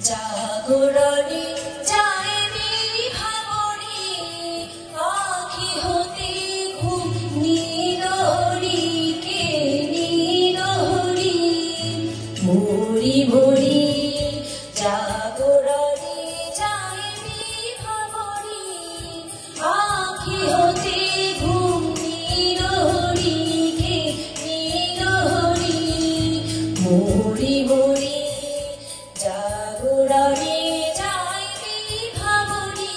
জাগরণে যায় বিভাবরে আঁখি হতে ঘুম নীলহরি কে নীলহরি মরি মরি জাগরণে যায় বিভাবরে আঁখি হতে ঘুম নীলহরি কে নীলহরি মরি মরি জাগরণে যায় বিভাবরে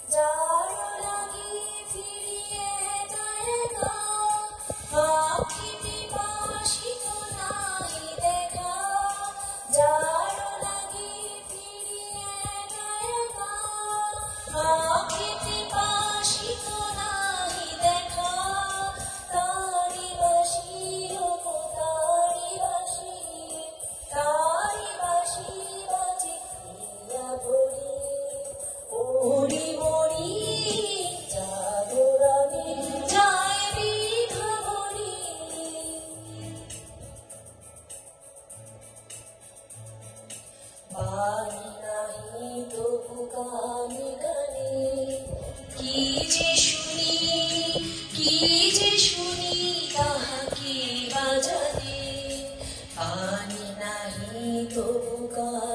যার লাগি ফিরিয়ে দেখা আঁখি পিপাসিত নাই দেখা যার লাগি ফিরিয়ে দেখা আঁখি পিপাসিত নাই দেখা তারি বাসি ও তারি বাসি বাজে ইয়া বলি ওরি মরি জাগরণে যায় বিভাবরে বাণী নাহি তবু গানে গানে কি যে শুনি তাহাকে বাজারে বাণী নাহি তবু গানে